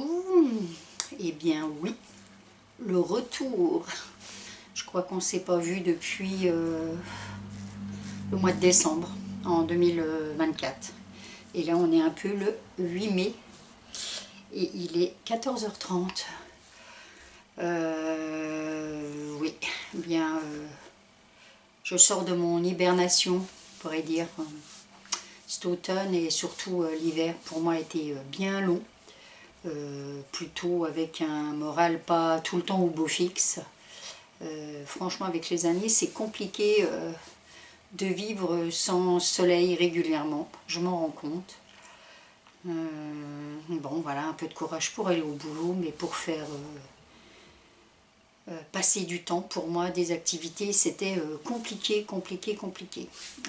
coucou. Eh bien oui, le retour. Je crois qu'on ne s'est pas vu depuis le mois de décembre en 2024. Et là on est un peu le 8 mai et il est 14h30. Oui, eh bien je sors de mon hibernation, on pourrait dire. Cet automne et surtout l'hiver pour moi a été bien long. Plutôt avec un moral pas tout le temps au beau fixe. Franchement avec les années c'est compliqué de vivre sans soleil régulièrement, je m'en rends compte. Bon voilà, un peu de courage pour aller au boulot, mais pour faire passer du temps pour moi, des activités, c'était compliqué.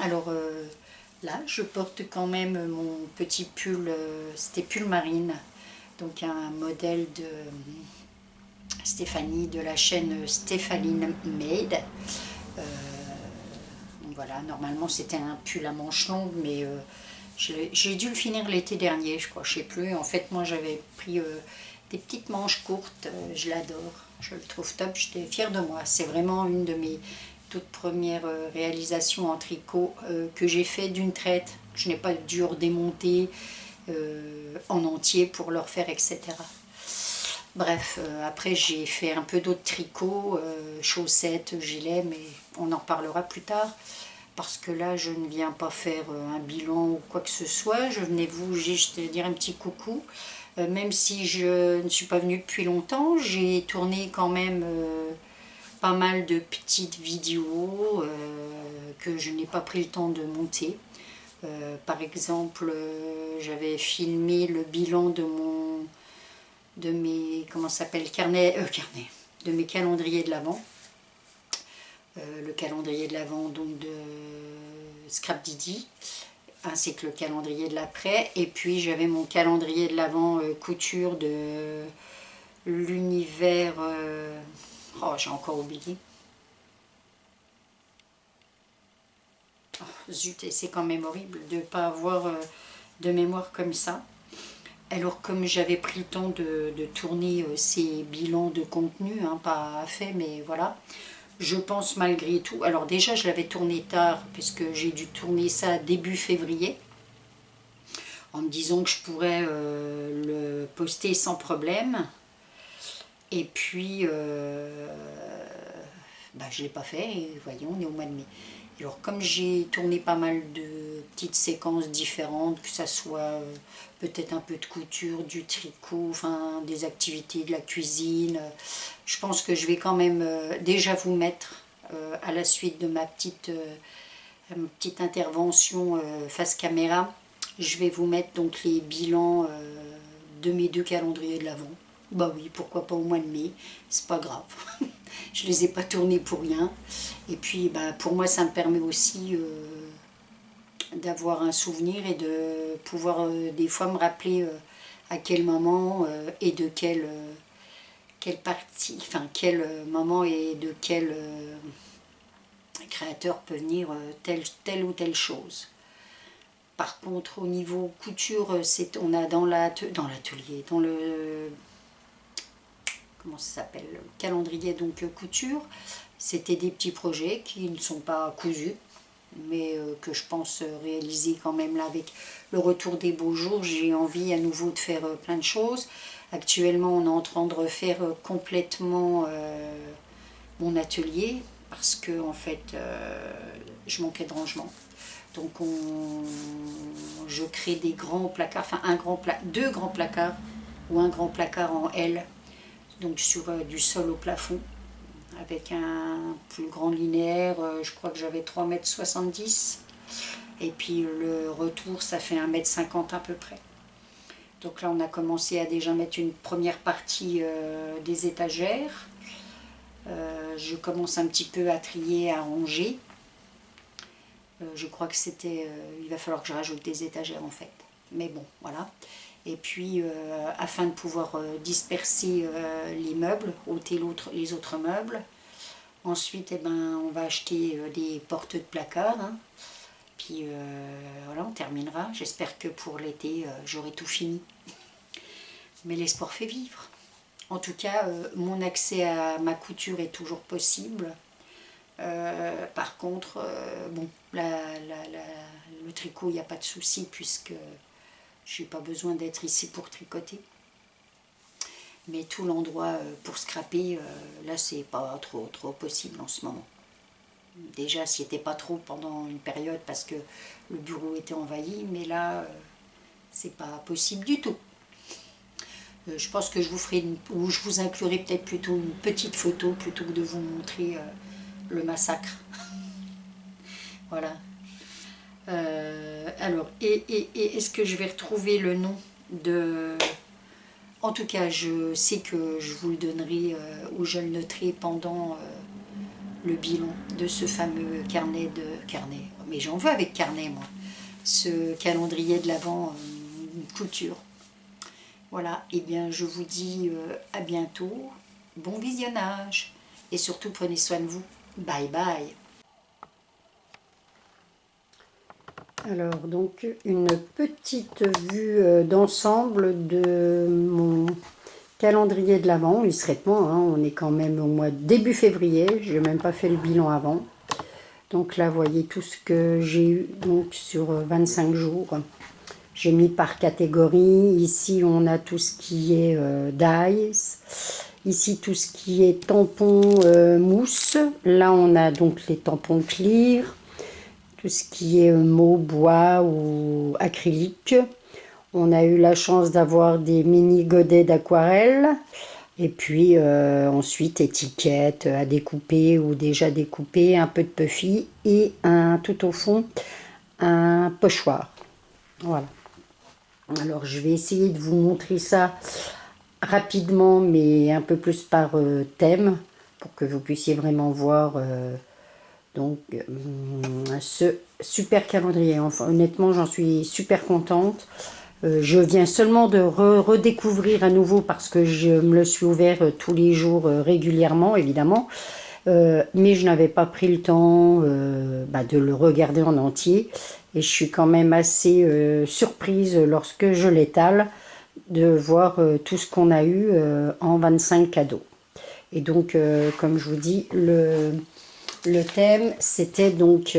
Alors là je porte quand même mon petit pull, c'était pull marine, donc un modèle de Stéphanie de la chaîne Stéphanie Made. Donc voilà, normalement c'était un pull à manches longues, mais j'ai dû le finir l'été dernier, je crois, je sais plus. En fait, moi j'avais pris des petites manches courtes, je l'adore, je le trouve top, j'étais fière de moi. C'est vraiment une de mes toutes premières réalisations en tricot que j'ai fait d'une traite. Je n'ai pas dû redémonter en entier pour le refaire, etc. Bref, après j'ai fait un peu d'autres tricots, chaussettes, gilets, mais on en reparlera plus tard. Parce que là, je ne viens pas faire un bilan ou quoi que ce soit. Je venais vous juste dire un petit coucou. Même si je ne suis pas venue depuis longtemps, j'ai tourné quand même pas mal de petites vidéos que je n'ai pas pris le temps de monter. Par exemple, j'avais filmé le bilan de mes, comment ça s'appelle, de mes calendriers de l'Avent. Le calendrier de l'Avent donc de Scrap Didi, ainsi que le calendrier de l'après. Et puis j'avais mon calendrier de l'Avent couture de l'univers... oh, j'ai encore oublié. Oh, zut, et c'est quand même horrible de ne pas avoir de mémoire comme ça. Alors comme j'avais pris le temps de tourner ces bilans de contenu, hein, pas fait, mais voilà, je pense malgré tout, alors déjà je l'avais tourné tard, puisque j'ai dû tourner ça début février, en me disant que je pourrais le poster sans problème. Et puis, je ne l'ai pas fait, et voyons, on est au mois de mai. Alors comme j'ai tourné pas mal de petites séquences différentes, que ça soit peut-être un peu de couture, du tricot, enfin des activités de la cuisine, je pense que je vais quand même déjà vous mettre à la suite de ma petite intervention face caméra, je vais vous mettre donc les bilans de mes deux calendriers de l'Avent. Bah oui, pourquoi pas au mois de mai, c'est pas grave. Je les ai pas tournés pour rien. Et puis pour moi ça me permet aussi d'avoir un souvenir et de pouvoir des fois me rappeler à quel moment et de quelle partie, enfin quel moment et de quel créateur peut venir telle ou telle chose. Par contre, au niveau couture, on a dans l'atelier, dans le, comment ça s'appelle, le calendrier donc couture, c'était des petits projets qui ne sont pas cousus, mais que je pense réaliser quand même là avec le retour des beaux jours. J'ai envie à nouveau de faire plein de choses. Actuellement, on est en train de refaire complètement mon atelier parce que en fait, je manquais de rangement. Donc je crée des grands placards, enfin deux grands placards ou un grand placard en L, donc sur du sol au plafond, avec un plus grand linéaire, je crois que j'avais 3,70 m, et puis le retour ça fait 1,50 m à peu près. Donc là on a commencé à déjà mettre une première partie des étagères. Je commence un petit peu à trier, à ranger. Je crois que c'était... il va falloir que je rajoute des étagères en fait. Mais bon, voilà. Et puis, afin de pouvoir disperser les meubles, ôter les autres meubles. Ensuite, on va acheter des portes de placard. Hein. Puis voilà, on terminera. J'espère que pour l'été, j'aurai tout fini. Mais l'espoir fait vivre. En tout cas, mon accès à ma couture est toujours possible. Par contre, bon, le tricot, il n'y a pas de souci puisque je n'ai pas besoin d'être ici pour tricoter. Mais tout l'endroit pour scraper, là, c'est pas trop possible en ce moment. Déjà, s'y était pas trop pendant une période parce que le bureau était envahi, mais là, c'est pas possible du tout. Je pense que je vous ferai, ou je vous inclurai peut-être plutôt une petite photo plutôt que de vous montrer le massacre. Voilà. Alors, est-ce que je vais retrouver le nom de... En tout cas, je sais que je vous le donnerai ou je le noterai pendant le bilan de ce fameux carnet carnet. Mais j'en veux avec carnet, moi. Ce calendrier de l'Avent couture. Voilà, et bien je vous dis à bientôt, bon visionnage, et surtout prenez soin de vous. Bye bye. Alors donc une petite vue d'ensemble de mon calendrier de l'Avent, il serait temps, hein, on est quand même au mois de début février, je n'ai même pas fait le bilan avant. Donc là, vous voyez tout ce que j'ai eu donc, sur 25 jours. J'ai mis par catégorie. Ici, on a tout ce qui est dies. Ici, tout ce qui est tampons mousse. Là, on a donc les tampons clear. Tout ce qui est mot, bois ou acrylique. On a eu la chance d'avoir des mini godets d'aquarelle. Et puis ensuite, étiquettes à découper ou déjà découpées, un peu de puffy et tout au fond, un pochoir. Voilà. Alors, je vais essayer de vous montrer ça rapidement, mais un peu plus par thème, pour que vous puissiez vraiment voir ce super calendrier. Enfin, honnêtement, j'en suis super contente. Je viens seulement de redécouvrir à nouveau parce que je me le suis ouvert tous les jours régulièrement, évidemment. Mais je n'avais pas pris le temps de le regarder en entier. Et je suis quand même assez surprise lorsque je l'étale de voir tout ce qu'on a eu en 25 cadeaux. Et donc, comme je vous dis, le thème, c'était donc...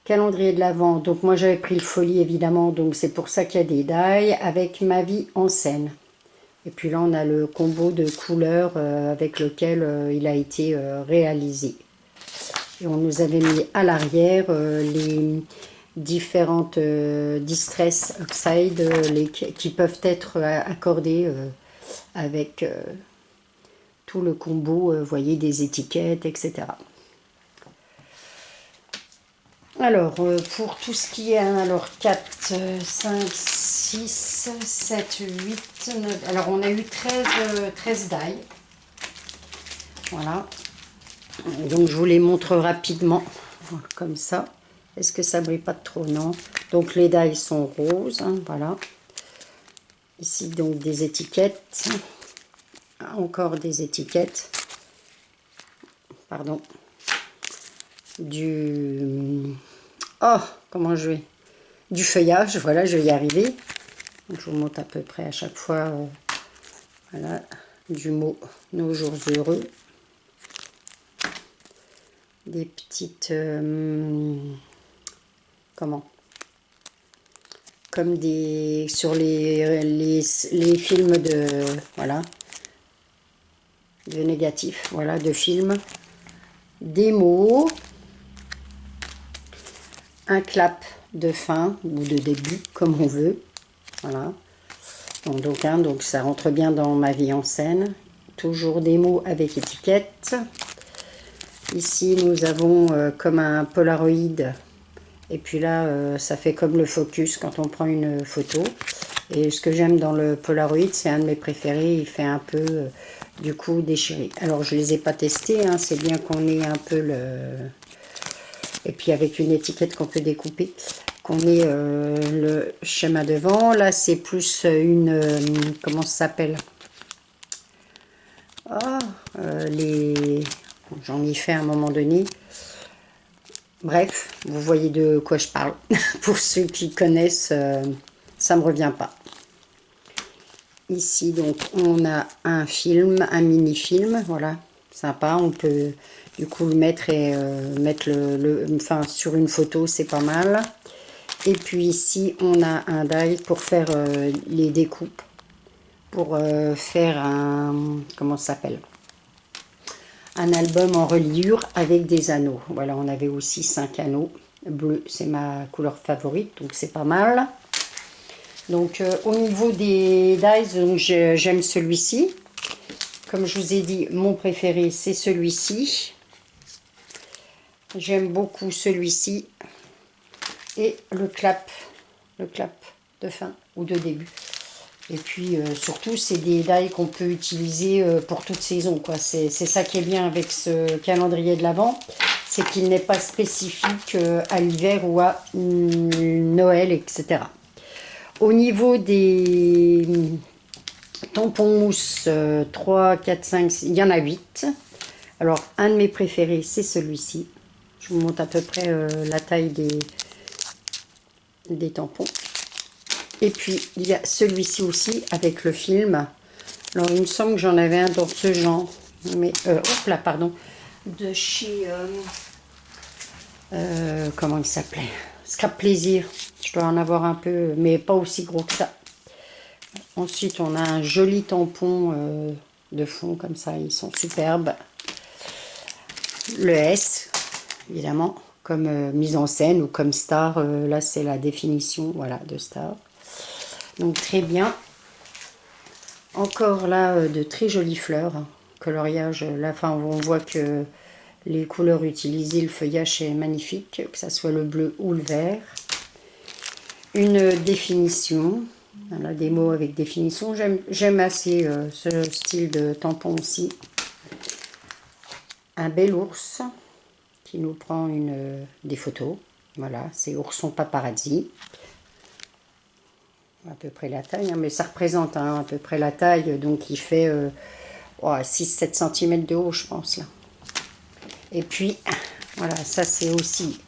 calendrier de l'Avent, donc moi j'avais pris le folie évidemment, donc c'est pour ça qu'il y a des die avec ma vie en scène. Et puis là on a le combo de couleurs avec lequel il a été réalisé. Et on nous avait mis à l'arrière les différentes distress oxide qui peuvent être accordées avec tout le combo, vous voyez, des étiquettes, etc. Alors, pour tout ce qui est, alors 4, 5, 6, 7, 8, 9, alors on a eu 13 die. Voilà. Donc je vous les montre rapidement, comme ça. Est-ce que ça brille pas trop? Non. Donc les die sont roses, hein, voilà. Ici donc des étiquettes. Encore des étiquettes. Pardon. Comment je vais... Du feuillage, voilà, je vais y arriver. Donc, je vous montre à peu près à chaque fois, voilà, du mot Nos jours heureux. Des petites... comme des... sur les films de... Voilà. De négatifs, voilà, de films. Des mots. Un clap de fin ou de début, comme on veut. Voilà. Donc ça rentre bien dans ma vie en scène. Toujours des mots avec étiquette. Ici, nous avons comme un Polaroid. Et puis là, ça fait comme le focus quand on prend une photo. Et ce que j'aime dans le Polaroid, c'est un de mes préférés. Il fait un peu, du coup, déchiré. Alors, je ne les ai pas testés. Hein, c'est bien qu'on ait un peu le... Et puis avec une étiquette qu'on peut découper, qu'on ait le schéma devant. Là, c'est plus une... comment ça s'appelle? J'en ai fait à un moment donné. Bref, vous voyez de quoi je parle. Pour ceux qui connaissent, ça ne me revient pas. ici, donc, on a un film, un mini-film, voilà, sympa. On peut du coup le mettre et mettre enfin, sur une photo, c'est pas mal. Et puis ici, on a un die pour faire les découpes, pour faire un, comment ça s'appelle, un album en reliure avec des anneaux. Voilà, on avait aussi 5 anneaux. Bleu, c'est ma couleur favorite, donc c'est pas mal. Donc au niveau des dies, j'aime celui-ci. Comme je vous ai dit, mon préféré c'est celui-ci. J'aime beaucoup celui-ci. Et le clap de fin ou de début. Et puis surtout, c'est des dies qu'on peut utiliser pour toute saison, quoi. C'est ça qui est bien avec ce calendrier de l'Avent, c'est qu'il n'est pas spécifique à l'hiver ou à Noël, etc. Au niveau des tampons mousse, 3, 4, 5, 6, il y en a 8. Alors, un de mes préférés, c'est celui-ci. Je vous montre à peu près la taille des tampons. Et puis, il y a celui-ci aussi, avec le film. Alors, il me semble que j'en avais un dans ce genre. Mais, hop là, pardon. De chez... comment il s'appelait? Scrap Plaisir. Je dois en avoir un peu, mais pas aussi gros que ça. Ensuite, on a un joli tampon de fond, comme ça. Ils sont superbes. Le S, évidemment, comme mise en scène ou comme star. Là, c'est la définition, voilà, de star. Donc, très bien. Encore là, de très jolies fleurs. Coloriage, là, enfin, on voit que les couleurs utilisées, le feuillage est magnifique, que ce soit le bleu ou le vert. Une définition. Voilà, des mots avec définition. J'aime assez ce style de tampon aussi. Un bel ours qui nous prend des photos. Voilà, c'est Ourson Paparazzi. À peu près la taille, hein, mais ça représente à peu près la taille. Donc il fait 6-7 cm de haut, je pense. Là. Et puis, voilà, ça c'est aussi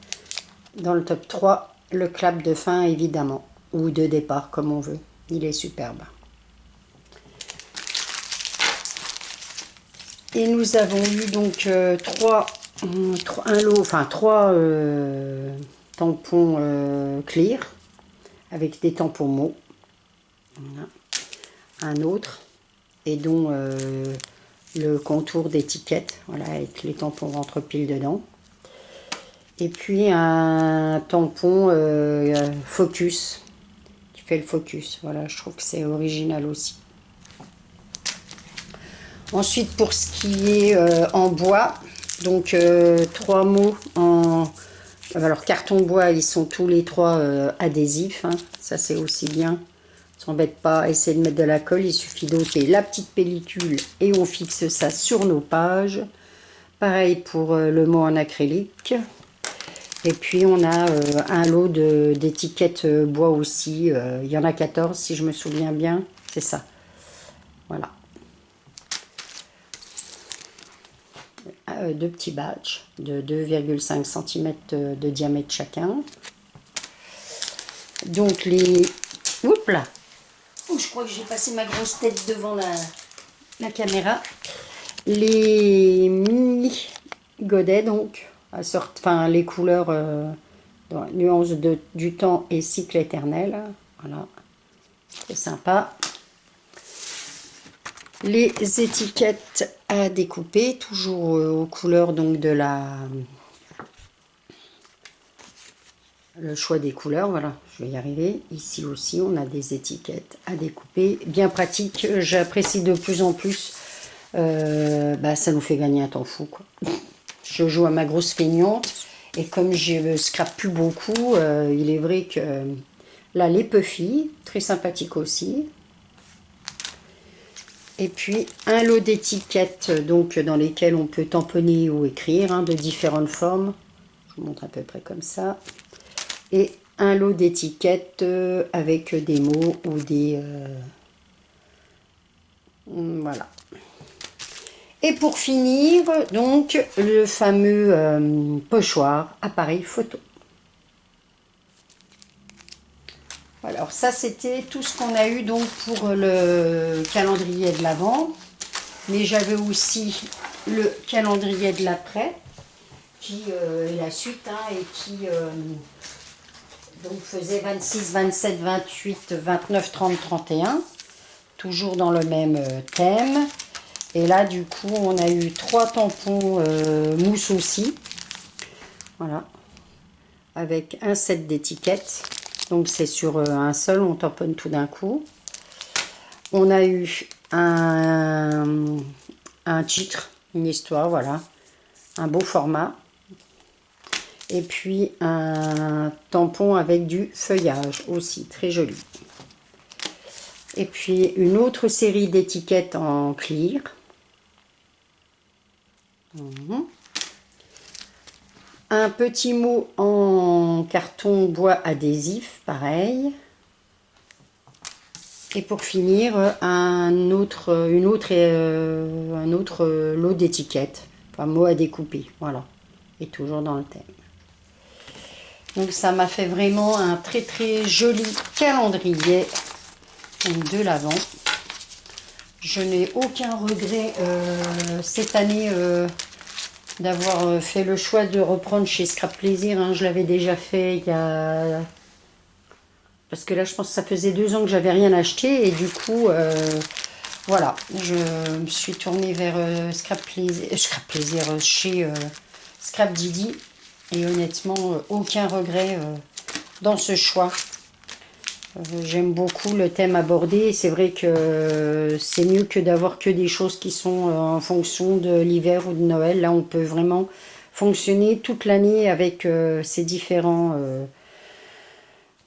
dans le top 3, le clap de fin évidemment. Ou de départ, comme on veut. Il est superbe. Et nous avons eu donc trois tampons clear avec des tampons mots. Voilà. Un autre et dont le contour d'étiquette, voilà, avec les tampons rentrent pile dedans. Et puis un tampon focus qui fait le focus. Voilà, je trouve que c'est original aussi. Ensuite, pour ce qui est en bois, donc 3 mots en... Alors, carton bois, ils sont tous les 3 adhésifs. Hein. Ça, c'est aussi bien. On s'embête pas à essayer de mettre de la colle. Il suffit d'ôter la petite pellicule et on fixe ça sur nos pages. Pareil pour le mot en acrylique. Et puis, on a un lot d'étiquettes bois aussi. Il y en a 14, si je me souviens bien. C'est ça. Voilà. 2 petits badges de 2,5 cm de diamètre chacun. Donc les... Oups là. Oh, je crois que j'ai passé ma grosse tête devant la caméra. Les mini godets donc, enfin les couleurs dans la nuance du temps et cycle éternel. Voilà, c'est sympa. Les étiquettes à découper, toujours aux couleurs donc de le choix des couleurs, voilà, je vais y arriver. Ici aussi, on a des étiquettes à découper, bien pratique. J'apprécie de plus en plus. Ça nous fait gagner un temps fou, quoi. Je joue à ma grosse feignante et comme je scrape plus beaucoup, il est vrai que là, les Puffy, très sympathique aussi. Et puis un lot d'étiquettes donc dans lesquelles on peut tamponner ou écrire hein, de différentes formes. Je vous montre à peu près comme ça. Et un lot d'étiquettes avec des mots ou des... voilà. Et pour finir, donc, le fameux pochoir appareil photo. Alors, ça c'était tout ce qu'on a eu donc pour le calendrier de l'Avent. Mais j'avais aussi le calendrier de l'après, qui est la suite, hein, et qui donc faisait 26, 27, 28, 29, 30, 31. Toujours dans le même thème. Et là, du coup, on a eu 3 tampons mousse aussi. Voilà. Avec un set d'étiquettes. Donc, c'est sur un seul, on tamponne tout d'un coup. On a eu un titre, une histoire, voilà. Un beau format. Et puis, un tampon avec du feuillage aussi, très joli. Et puis une autre série d'étiquettes en clear. Un petit mot en carton bois adhésif, pareil. Et pour finir, un autre lot d'étiquettes. Enfin, mot à découper, voilà. Et toujours dans le thème. Donc ça m'a fait vraiment un très très joli calendrier de l'Avent. Je n'ai aucun regret cette année d'avoir fait le choix de reprendre chez Scrap Plaisir. Hein. Je l'avais déjà fait il y a... Parce que là, je pense que ça faisait 2 ans que j'avais rien acheté. Et du coup, voilà, je me suis tournée vers Scrap Plaisir chez Scrap Didi. Et honnêtement, aucun regret dans ce choix. J'aime beaucoup le thème abordé. C'est vrai que c'est mieux que d'avoir que des choses qui sont en fonction de l'hiver ou de Noël. Là, on peut vraiment fonctionner toute l'année avec ces différents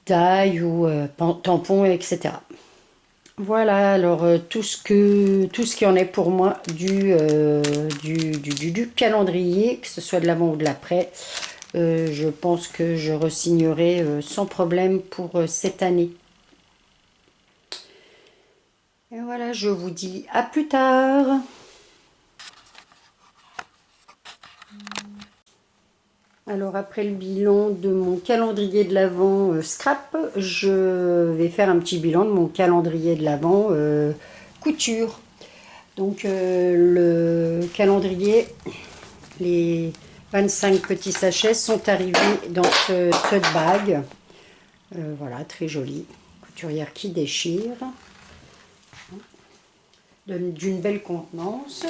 tailles ou tampons, etc. Voilà, alors tout ce qui en est pour moi du calendrier, que ce soit de l'avant ou de l'après, je pense que je re-signerai sans problème pour cette année. Et voilà, je vous dis à plus tard. Alors après le bilan de mon calendrier de l'Avent scrap, je vais faire un petit bilan de mon calendrier de l'Avent couture. Donc le calendrier, les 25 petits sachets sont arrivés dans ce tote bag. Voilà, très joli. Couturière qui déchire. D'une belle contenance.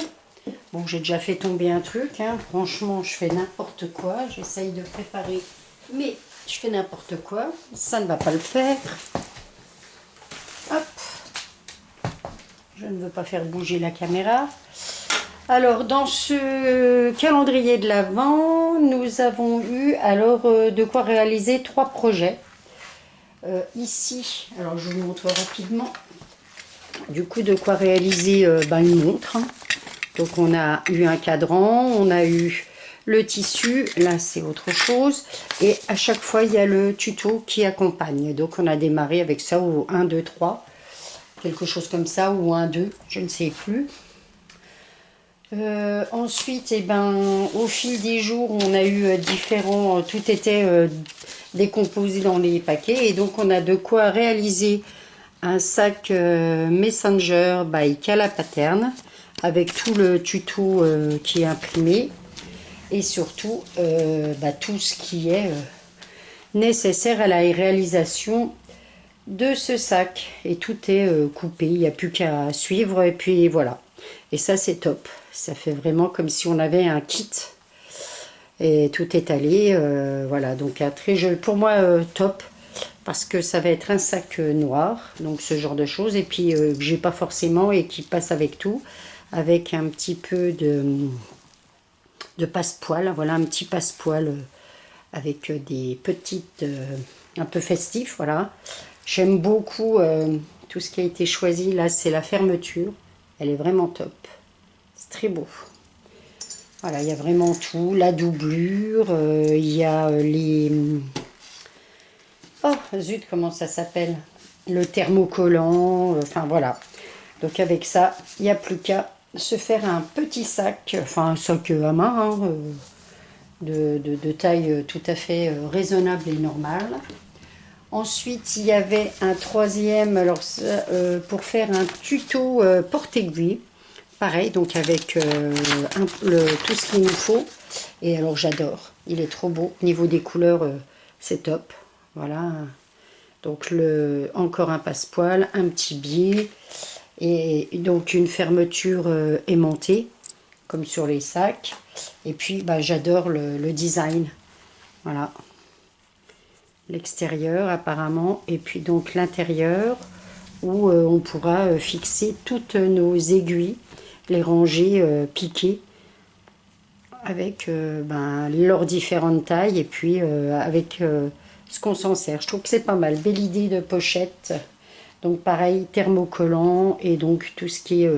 Bon, j'ai déjà fait tomber un truc, hein. Franchement, je fais n'importe quoi. J'essaye de préparer, mais je fais n'importe quoi. Ça ne va pas le faire. Hop. Je ne veux pas faire bouger la caméra. Alors, dans ce calendrier de l'Avent, nous avons eu alors de quoi réaliser 3 projets. Ici, alors je vous montre rapidement. Du coup, de quoi réaliser une montre. Donc, on a eu un cadran, on a eu le tissu. Là, c'est autre chose. Et à chaque fois, il y a le tuto qui accompagne. Donc, on a démarré avec ça au 1, 2, 3. Quelque chose comme ça, ou 1, 2, je ne sais plus. Ensuite, au fil des jours, on a eu différents... tout était décomposé dans les paquets. Et donc, on a de quoi réaliser un sac Messenger by Cala Pattern avec tout le tuto qui est imprimé et surtout tout ce qui est nécessaire à la réalisation de ce sac. Et tout est coupé, il n'y a plus qu'à suivre et puis voilà. Et ça, c'est top. Ça fait vraiment comme si on avait un kit. Et tout est allé. Voilà, donc un très joli. Pour moi, top. Parce que ça va être un sac noir, donc ce genre de choses, et puis que j'ai pas forcément et qui passe avec tout, avec un petit peu de passepoil, voilà, un petit passepoil avec des petites, un peu festif, voilà. J'aime beaucoup tout ce qui a été choisi, là c'est la fermeture, elle est vraiment top, c'est très beau. Voilà, il y a vraiment tout, la doublure, il y a les... Oh, zut, comment ça s'appelle? Le thermocollant, enfin voilà. Donc avec ça, il n'y a plus qu'à se faire un petit sac, enfin un sac à main, hein, de taille tout à fait raisonnable et normale. Ensuite, il y avait un troisième, alors ça, pour faire un tuto porte-aiguille. Pareil, donc avec tout ce qu'il nous faut. Et alors, j'adore. Il est trop beau. Niveau des couleurs, c'est top. Voilà. Donc, encore un passepoil, un petit biais. Et donc, une fermeture aimantée, comme sur les sacs. Et puis, bah, j'adore le design. Voilà. L'extérieur, apparemment. Et puis, donc, l'intérieur, où on pourra fixer toutes nos aiguilles, les ranger piquées avec ben, leurs différentes tailles et puis avec ce qu'on s'en sert. Je trouve que c'est pas mal. Belle idée de pochette. Donc pareil, thermocollant et donc tout ce qui est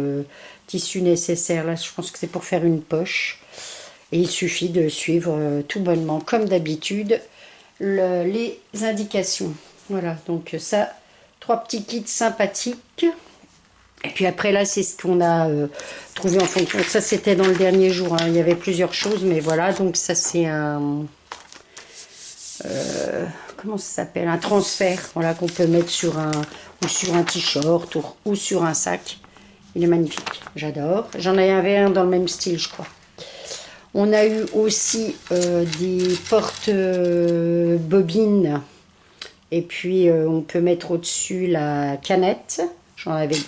tissu nécessaire. Là, je pense que c'est pour faire une poche. Et il suffit de suivre tout bonnement, comme d'habitude, les indications. Voilà, donc ça, 3 petits kits sympathiques. Et puis après là, c'est ce qu'on a trouvé en fonction. Ça, c'était dans le dernier jour. Hein. Il y avait plusieurs choses, mais voilà. Donc ça, c'est un... comment ça s'appelle? Un transfert, voilà, qu'on peut mettre sur un t-shirt ou sur un sac. Il est magnifique. J'adore. J'en avais un dans le même style, je crois. On a eu aussi des porte-bobines. Et puis, on peut mettre au-dessus la canette.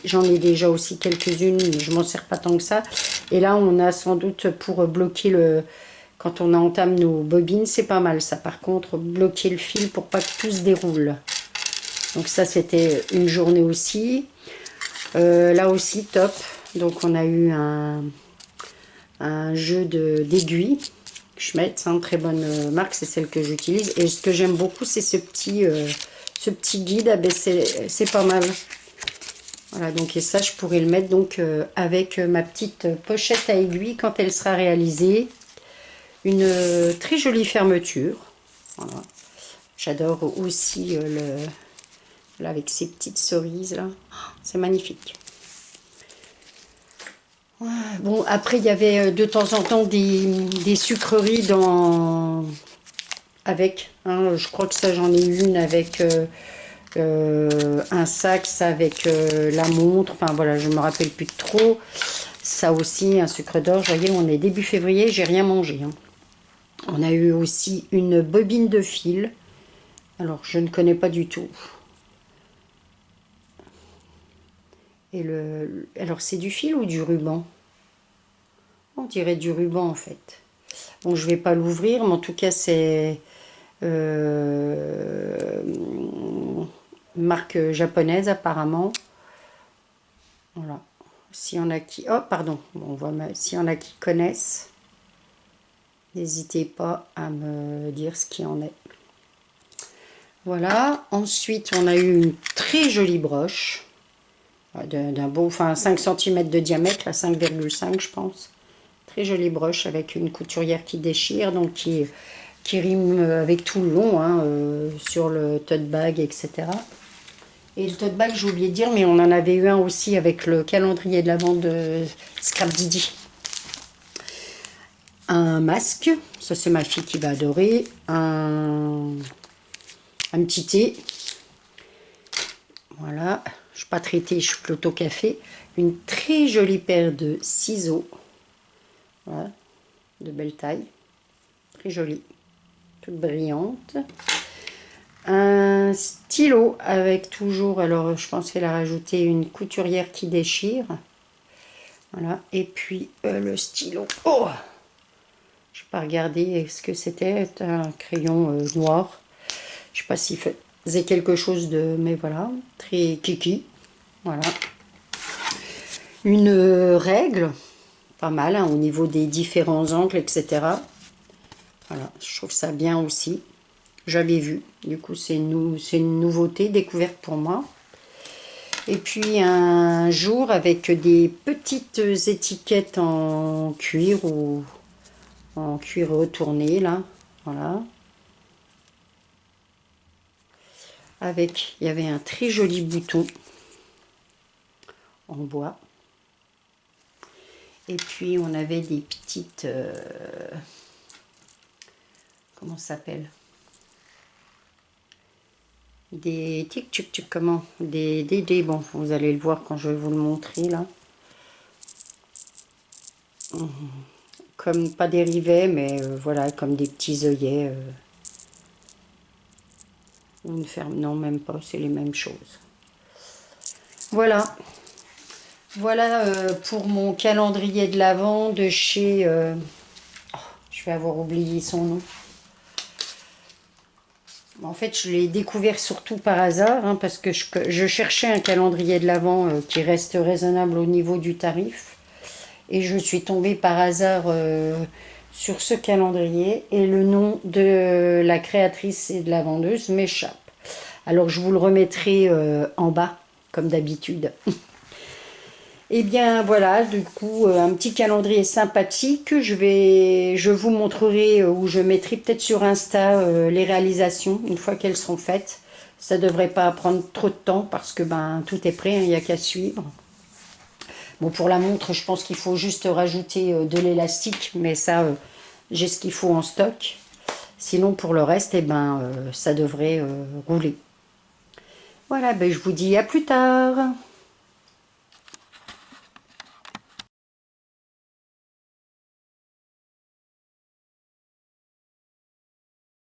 J'en ai déjà aussi quelques-unes, mais je m'en sers pas tant que ça. Et là, on a sans doute pour bloquer quand on entame nos bobines, c'est pas mal ça. Par contre, bloquer le fil pour pas que tout se déroule. Donc ça, c'était une journée aussi. Là aussi, top. Donc, on a eu un jeu d'aiguilles. Schmetz, hein, très bonne marque, c'est celle que j'utilise. Et ce que j'aime beaucoup, c'est ce petit guide. Ah ben c'est pas mal. Voilà, donc et ça, je pourrais le mettre donc avec ma petite pochette à aiguille quand elle sera réalisée. Une très jolie fermeture. Voilà. J'adore aussi là, avec ces petites cerises là. C'est magnifique. Ouais, bon, après, il y avait de temps en temps des sucreries avec. Hein, je crois que ça, j'en ai une avec un sac, ça avec la montre. Enfin, voilà, je me rappelle plus trop. Ça aussi, un sucre d'orge. Vous voyez, on est début février, j'ai rien mangé. Hein. On a eu aussi une bobine de fil. Alors, je ne connais pas du tout. Et alors, c'est du fil ou du ruban? On dirait du ruban, en fait. Bon, je vais pas l'ouvrir, mais en tout cas, c'est marque japonaise, apparemment. Voilà. S'il y en a qui... Oh, pardon. Bon, on voit s'il y en a qui connaissent, n'hésitez pas à me dire ce qu'il en est. Voilà. Ensuite, on a eu une très jolie broche. D'un beau... Enfin, 5 cm de diamètre, là, 5,5 je pense. Très jolie broche avec une couturière qui déchire, donc qui rime avec tout le long, hein, sur le tote bag, etc. Et le tote bag, j'ai oublié de dire, mais on en avait eu un aussi avec le calendrier de l'Avent de Scrap Didi. Un masque, ça c'est ma fille qui va adorer. Un petit thé. Voilà, je ne suis pas très thé, je suis plutôt café. Une très jolie paire de ciseaux. Voilà, de belle taille. Très jolie, toute brillante. Un stylo avec toujours, alors je pense qu'elle a rajouté une couturière qui déchire. Voilà, et puis le stylo. Oh, je n'ai pas regardé ce que c'était, un crayon noir. Je ne sais pas s'il faisait quelque chose de... Mais voilà, très kiki. Voilà. Une règle, pas mal, hein, au niveau des différents angles, etc. Voilà, je trouve ça bien aussi. J'avais vu, du coup c'est une nouveauté, découverte pour moi. Et puis un jour avec des petites étiquettes en cuir ou en cuir retourné là, voilà. Avec, il y avait un très joli bouton en bois. Et puis on avait des petites, comment ça s'appelle? des comment, bon, vous allez le voir quand je vais vous le montrer là. Comme pas des rivets, mais voilà, comme des petits œillets. Une ferme, non, même pas, c'est les mêmes choses. Voilà. Voilà pour mon calendrier de l'Avent de chez... oh, je vais avoir oublié son nom. En fait, je l'ai découvert surtout par hasard, hein, parce que je cherchais un calendrier de l'Avent qui reste raisonnable au niveau du tarif. Et je suis tombée par hasard sur ce calendrier. Et le nom de la créatrice et de la vendeuse m'échappe. Alors, je vous le remettrai en bas, comme d'habitude. Et bien voilà, du coup, un petit calendrier sympathique. Je vous montrerai ou je mettrai peut-être sur Insta les réalisations une fois qu'elles seront faites. Ça ne devrait pas prendre trop de temps parce que ben tout est prêt, hein, il n'y a qu'à suivre. Bon, pour la montre, je pense qu'il faut juste rajouter de l'élastique, mais ça, j'ai ce qu'il faut en stock. Sinon, pour le reste, eh ben, ça devrait rouler. Voilà, ben, je vous dis à plus tard.